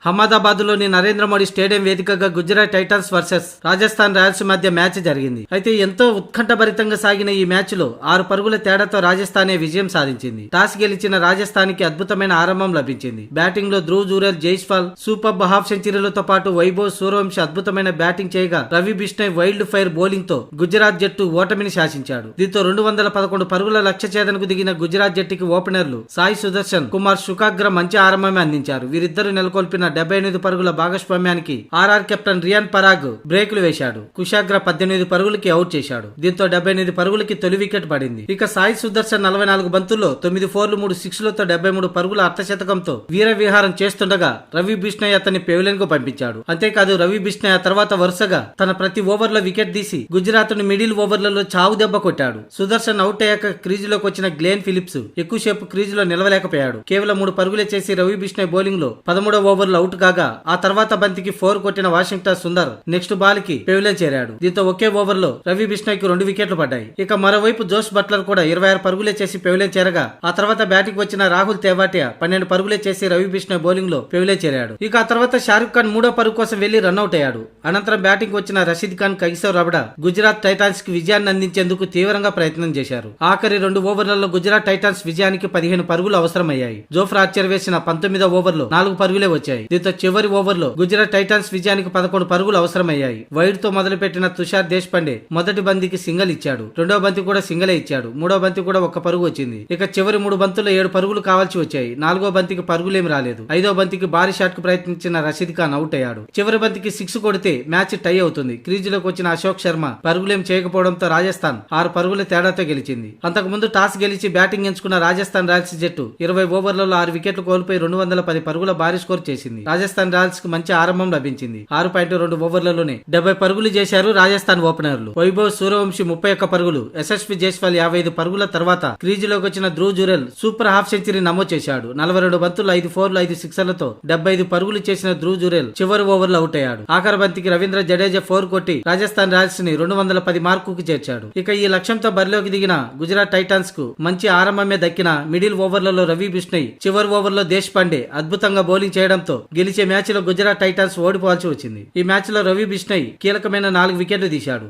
అహ్మదాబాద్లోని Narendra Modi stadium వేదికగా Gujarat Titans versus Rajasthan Royals మధ్య match జరిగింది. అయితే ఎంతో ఉత్కంఠభరితంగా సాగిన ఈ మ్యాచ్ లో 6 పరుగుల తేడాతో రాజస్థానే విజయం సాధించింది. టాస్ గెలిచిన రాజస్థాన్ కి అద్భుతమైన ఆరంభం లభించింది. బ్యాటింగ్ లో ధ్రువ్ జురేల్, జైస్వాల్ సూపర్ హాఫ్ సెంచరీలతో పాటు వైభవ్ సూర్యవంశీ అద్భుతమైన బ్యాటింగ్ చేయగా Ravi Bishnoi wild fire bowling తో గుజరాత్ జట్టు ఓటమిని శాసించాడు. దీంతో 211 పరుగుల లక్ష్య ఛేదనకు దిగిన గుజరాత్ జట్టుకి ఓపెనర్లు సాయి సుదర్శన్, కుమార్ శుకాగ్ర మంచి ఆరంభమే అందించారు. వీరిద్దరూ నెలకొల్పిన 78 పరుగుల భాగస్వామ్యానికి ఆర్ఆర్ కెప్టెన్ రియాన్ పరాగ్ బ్రేకులు వేశాడు. కుషాగ్ర 18 పరుగులకి అవుట్ చేశాడు. దీంతో 78 పరుగులకి తొలి వికెట్ పడింది. ఇక సాయి సుదర్శన్ 44 బంతుల్లో 9 ఫోర్లు 3 సిక్స్లతో 73 పరుగుల అర్ధశతకంతో వీర విహారం చేస్తుండగా రవి బిష్ణోయ్ అతన్ని పెవిలియన్ కు పంపించాడు. అంతేకాదు రవి బిష్ణోయ్ ఆ తర్వాత వరుసగా తన ప్రతి ఓవర్లో వికెట్ తీసి గుజరాత్ ను మిడిల్ ఓవర్లలో చావు దెబ్బ కొట్టాడు. సుదర్శన్ అవుట్ అయ్యాక క్రీజులోకి వచ్చిన గ్లెన్ ఫిలిప్స్ ఎక్కువసేపు క్రీజులో నిలవలేకపోయాడు. కేవలం 3 పరుగులే చేసి రవి బిష్ణోయ్ బౌలింగ్ లో 13వ ఓవర్లో అవుట్ కాగా ఆ తర్వాత బంతికి 4 కొట్టిన వాషింగ్టన్ సుందర్ నెక్స్ట్ బాల్ కి పెవిలియన్ చేరాడు. దీంతో ఒకే ఓవర్ లో రవి బిష్ణోయ్ కి 2 వికెట్లు పడ్డాయి. ఇక మరోవైపు జోస్ బట్లర్ కూడా 26 పరుగులే చేసి పెవిలియన్ చేరగా ఆ తర్వాత బ్యాటింగ్ వచ్చిన రాహుల్ తెవాటియా 12 పరుగులే చేసి రవి బిష్ణోయ్ బౌలింగ్ లో పెవిలియన్ చేరాడు. ఇక ఆ తర్వాత షారుఖ్ ఖాన్ 3వ పరుగు కోసం వెళ్లి రన్అట్ అయ్యాడు. అనంతరం బ్యాటింగ్ వచ్చిన Rashid Khan, Kagiso Rabada Gujarat Titans కి విజయాన్ని అందించేందుకు తీవ్రంగా ప్రయత్నం చేశారు. ఆఖరి 2 ఓవర్లలో గుజరాత్ టైటాన్స్ విజయానికి 15 పరుగులు అవసరమయ్యాయి. జోఫ్రా ఆర్చర్ వేసిన 19వ ఓవర్లో 4 పరుగులే వచ్చాయి. దీంతో చివరి ఓవర్లో గుజరాత్ టైటాన్స్ విజయానికి 11 పరుగులు అవసరమయ్యాయి. వైడ్ తో మొదలుపెట్టిన తుషార్ దేశపాండే మొదటి బంతికి సింగల్ ఇచ్చాడు. 2వ బంతి కూడా సింగలే ఇచ్చాడు. 3వ బంతి కూడా 1 పరుగు వచ్చింది. ఇక చివరి 3 బంతుల్లో 7 పరుగులు కావాల్సి వచ్చాయి. 4వ బంతికి పరుగులేమి రాలేదు. 5వ బంతికి భారీ షాట్ కు ప్రయత్నించిన రషీద్ ఖాన్ అవుట్ అయ్యాడు. చివరి బంతికి 6 కొడితే మ్యాచ్ టై అవుతుంది. క్రీజులోకి వచ్చిన అశోక్ శర్మ పరుగులేం చేయకపోవడంతో రాజస్థాన్ 6 పరుగుల తేడాతో గెలిచింది. అంతకుముందు టాస్ గెలిచి బ్యాటింగ్ ఎంచుకున్న రాజస్థాన్ రాయల్స్ జట్టు 20 ఓవర్లలో 6 వికెట్లు కోల్పోయి 210 పరుగుల భారీ స్కోర్ చేసింది. రాజస్థాన్ రాయల్స్ కు మంచి ఆరంభం లభించింది. 6.2 ఓవర్లలోనే 70 పరుగులు చేశారు రాజస్థాన్ ఓపెనర్లు. వైభవ్ సూర్యవంశీ 31 పరుగులు, యశస్వి జైస్వాల్ 55 పరుగుల తర్వాత క్రీజులోకి వచ్చిన Dhruv Jurel super half century నమోదు చేశాడు. 42 బంతులు 5 ఫోర్లు 5 సిక్సర్లతో 75 పరుగులు చేసిన ధ్రువ్ జురేల్ చివరి ఓవర్లో అవుట్ అయ్యాడు. ఆఖరి బంతికి రవీంద్ర జడేజా 4 కొట్టి రాజస్థాన్ రాయల్స్ ని 210 మార్కుకు చేర్చాడు. ఇక ఈ లక్ష్యంతో బరిలోకి దిగిన గుజరాత్ టైటాన్స్ కు మంచి ఆరంభమే దక్కిన మిడిల్ ఓవర్లలో రవి బిష్ణోయ్, చివరి ఓవర్లో దేశపాండే అద్భుతంగా బౌలింగ్ చేయడంతో గెలిచే మ్యాచ్ లో గుజరాత్ టైటాన్స్ ఓడిపోవాల్సి వచ్చింది. ఈ మ్యాచ్ లో రవి బిష్ణోయ్ కీలకమైన 4 వికెట్లు తీశాడు.